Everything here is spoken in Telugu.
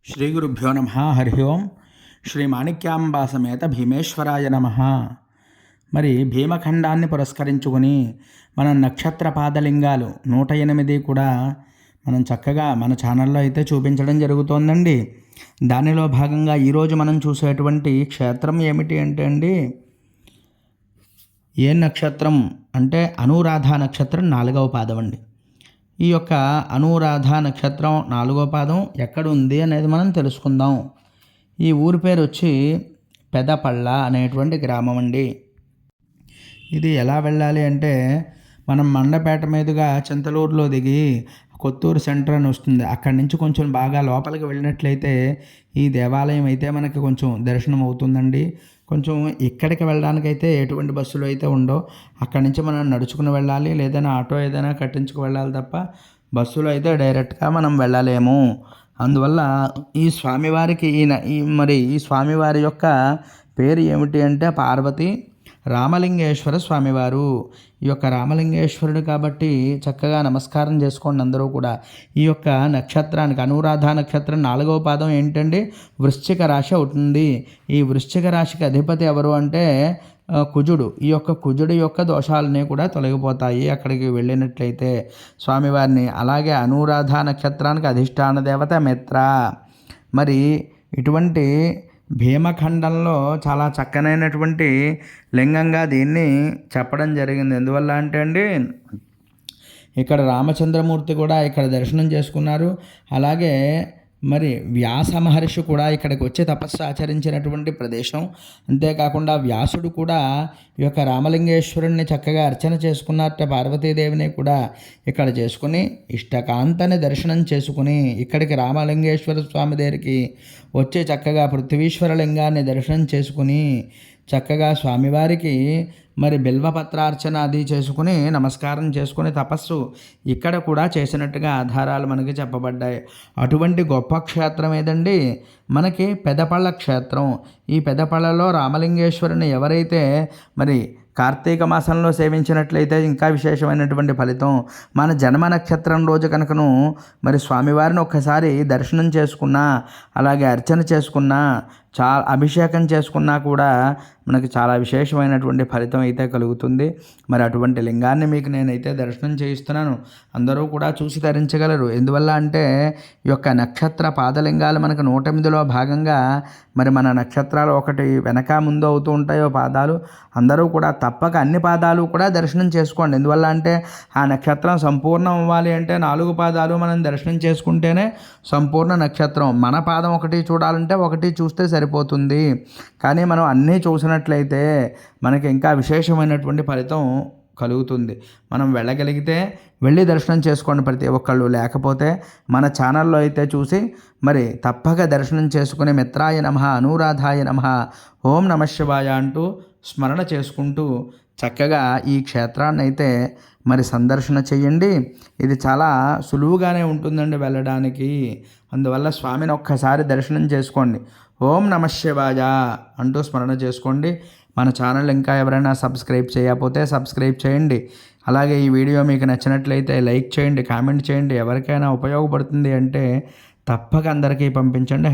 శ్రీ గురుభ్యో నమ. హరి ఓం. శ్రీ మాణిక్యాంబా సమేత భీమేశ్వరాయ నమ. మరి భీమఖండాన్ని పురస్కరించుకొని మన నక్షత్ర పాదలింగాలు 108 కూడా మనం చక్కగా మన ఛానల్లో అయితే చూపించడం జరుగుతోందండి. దానిలో భాగంగా ఈరోజు మనం చూసేటువంటి క్షేత్రం ఏమిటి అంటే అండి, ఏ నక్షత్రం అంటే అనురాధ నక్షత్రం 4వ పాదం అండి. ఈ యొక్క అనురాధ నక్షత్రం 4వ పాదం ఎక్కడ ఉంది అనేది మనం తెలుసుకుందాం. ఈ ఊరి పేరు వచ్చి పెదపళ్ళ అనేటువంటి గ్రామం అండి. ఇది ఎలా వెళ్ళాలి అంటే, మనం మండపేట మీదుగా చింతలూరులో దిగి కొత్తూరు సెంటర్ అని వస్తుంది. అక్కడి నుంచి కొంచెం బాగా లోపలికి వెళ్ళినట్లయితే ఈ దేవాలయం అయితే మనకి కొంచెం దర్శనం అవుతుందండి. కొంచెం ఇక్కడికి వెళ్ళడానికైతే ఎటువంటి బస్సులు అయితే ఉండవు. అక్కడి నుంచి మనం నడుచుకుని వెళ్ళాలి, లేదైనా ఆటో ఏదైనా కట్టించుకు వెళ్ళాలి తప్ప బస్సులో అయితే డైరెక్ట్గా మనం వెళ్ళలేము. అందువల్ల ఈ స్వామివారికి ఈ స్వామివారి యొక్క పేరు ఏమిటి అంటే పార్వతి రామలింగేశ్వర స్వామివారు. ఈ యొక్క రామలింగేశ్వరుడు కాబట్టి చక్కగా నమస్కారం చేసుకోండి అందరూ కూడా. ఈ యొక్క నక్షత్రానికి అనురాధ నక్షత్రం 4వ పాదం ఏంటండి, వృశ్చిక రాశి అవుతుంది. ఈ వృశ్చిక రాశికి అధిపతి ఎవరు అంటే కుజుడు. ఈ యొక్క కుజుడు యొక్క దోషాలన్నీ కూడా తొలగిపోతాయి అక్కడికి వెళ్ళినట్లయితే స్వామివారిని. అలాగే అనురాధ నక్షత్రానికి అధిష్టాన దేవత మిత్ర. మరి ఇటువంటి భీమఖండంలో చాలా చక్కనైనటువంటి లింగంగా దీన్ని చెప్పడం జరిగింది. ఎందువల్ల అంటే అండి, ఇక్కడ రామచంద్రమూర్తి కూడా ఇక్కడ దర్శనం చేసుకున్నారు. అలాగే మరి వ్యాస మహర్షి కూడా ఇక్కడికి వచ్చి తపస్సు ఆచరించినటువంటి ప్రదేశం. అంతేకాకుండా వ్యాసుడు కూడా ఈ యొక్క రామలింగేశ్వరుణ్ణి చక్కగా అర్చన చేసుకున్నట్టు పార్వతీదేవిని కూడా ఇక్కడ చేసుకుని ఇష్టకాంతని దర్శనం చేసుకుని ఇక్కడికి రామలింగేశ్వర స్వామి దగ్గరికి వచ్చి చక్కగా పృథ్వీశ్వర లింగాన్ని దర్శనం చేసుకుని చక్కగా స్వామివారికి మరి బిల్వపత్రార్చన అది చేసుకుని నమస్కారం చేసుకుని తపస్సు ఇక్కడ కూడా చేసినట్టుగా ఆధారాలు మనకి చెప్పబడ్డాయి. అటువంటి గొప్ప క్షేత్రం ఏదండి మనకి పెదపళ్ళ క్షేత్రం. ఈ పెదపళ్ళలో రామలింగేశ్వరుని ఎవరైతే మరి కార్తీక మాసంలో సేవించినట్లయితే ఇంకా విశేషమైనటువంటి ఫలితం. మన జన్మ నక్షత్రం రోజు కనుకను మరి స్వామివారిని ఒక్కసారి దర్శనం చేసుకున్నా, అలాగే అర్చన చేసుకున్నా, అభిషేకం చేసుకున్నా కూడా మనకి చాలా విశేషమైనటువంటి ఫలితం అయితే కలుగుతుంది. మరి అటువంటి లింగాన్ని మీకు నేనైతే దర్శనం చేయిస్తున్నాను. అందరూ కూడా చూసి ధరించగలరు. ఎందువల్ల అంటే ఈ యొక్క నక్షత్ర పాదలింగాలు మనకు 108లో భాగంగా మరి మన నక్షత్రాలు ఒకటి వెనక ముందు అవుతూ ఉంటాయో పాదాలు. అందరూ కూడా తప్పక అన్ని పాదాలు కూడా దర్శనం చేసుకోండి. ఎందువల్ల అంటే ఆ నక్షత్రం సంపూర్ణం అవ్వాలి అంటే 4 పాదాలు మనం దర్శనం చేసుకుంటేనే సంపూర్ణ నక్షత్రం. మన పాదం ఒకటి చూడాలంటే ఒకటి చూస్తే సరిపోతుంది. కానీ మనం అన్నీ చూసినట్లయితే మనకి ఇంకా విశేషమైనటువంటి ఫలితం కలుగుతుంది. మనం వెళ్ళగలిగితే వెళ్ళి దర్శనం చేసుకోండి ప్రతి ఒక్కళ్ళు. లేకపోతే మన ఛానల్లో అయితే చూసి మరి తప్పక దర్శనం చేసుకుని మిత్రాయ నమః, అనురాధాయ నమః, ఓం నమః శివాయ అంటూ స్మరణ చేసుకుంటూ చక్కగా ఈ క్షేత్రాన్ని అయితే మరి సందర్శన చేయండి. ఇది చాలా సులువుగానే ఉంటుందండి వెళ్ళడానికి. అందువల్ల స్వామిని ఒక్కసారి దర్శనం చేసుకోండి. ఓం నమః శివాయ అంటూ స్మరణ చేసుకోండి. మన ఛానల్ ఇంకా ఎవరైనా సబ్స్క్రైబ్ చేయకపోతే సబ్స్క్రైబ్ చేయండి. అలాగే ఈ వీడియో మీకు నచ్చినట్లయితే లైక్ చేయండి, కామెంట్ చేయండి. ఎవరికైనా ఉపయోగపడుతుంది అంటే తప్పక అందరికీ పంపించండి.